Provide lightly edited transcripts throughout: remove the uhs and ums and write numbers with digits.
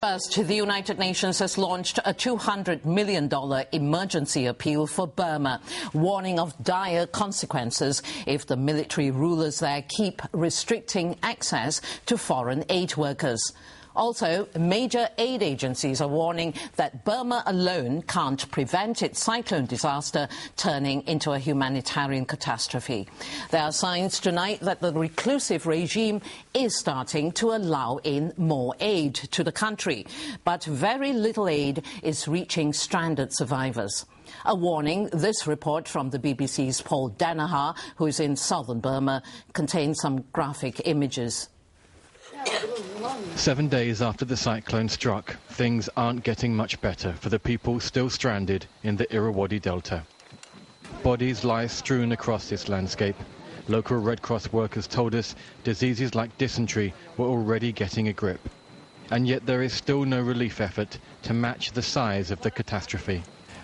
First, the United Nations has launched a $200 million emergency appeal for Burma, warning of dire consequences if the military rulers there keep restricting access to foreign aid workers. Also, major aid agencies are warning that Burma alone can't prevent its cyclone disaster turning into a humanitarian catastrophe. There are signs tonight that the reclusive regime is starting to allow in more aid to the country, but very little aid is reaching stranded survivors. A warning, this report from the BBC's Paul Danaher, who is in southern Burma, contains some graphic images. 7 days after the cyclone struck, things aren't getting much better for the people still stranded in the Irrawaddy Delta. Bodies lie strewn across this landscape. Local Red Cross workers told us diseases like dysentery were already getting a grip. And yet there is still no relief effort to match the size of the catastrophe.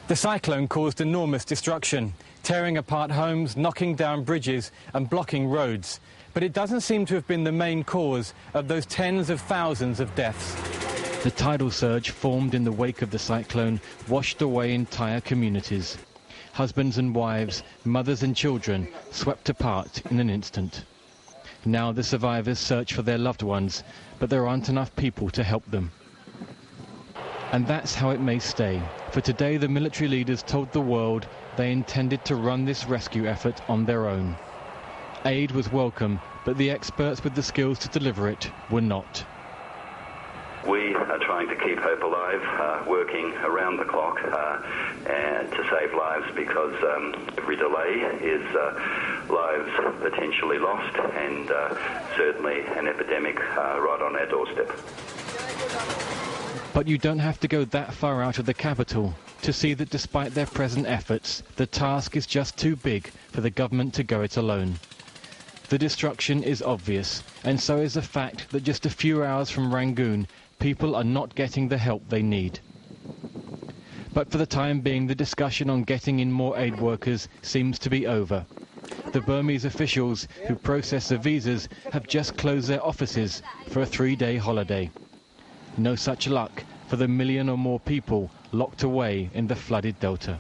The cyclone caused enormous destruction, tearing apart homes, knocking down bridges and blocking roads. But it doesn't seem to have been the main cause of those tens of thousands of deaths. The tidal surge formed in the wake of the cyclone washed away entire communities. Husbands and wives, mothers and children swept apart in an instant. Now the survivors search for their loved ones, but there aren't enough people to help them. And that's how it may stay. For today, the military leaders told the world they intended to run this rescue effort on their own. Aid was welcome, but the experts with the skills to deliver it were not. We are trying to keep hope alive, working around the clock and to save lives, because every delay is lives potentially lost, and certainly an epidemic right on our doorstep. But you don't have to go that far out of the capital to see that despite their present efforts, the task is just too big for the government to go it alone. The destruction is obvious, and so is the fact that just a few hours from Rangoon, people are not getting the help they need. But for the time being, the discussion on getting in more aid workers seems to be over. The Burmese officials who process the visas have just closed their offices for a 3-day holiday. No such luck for the million or more people locked away in the flooded delta.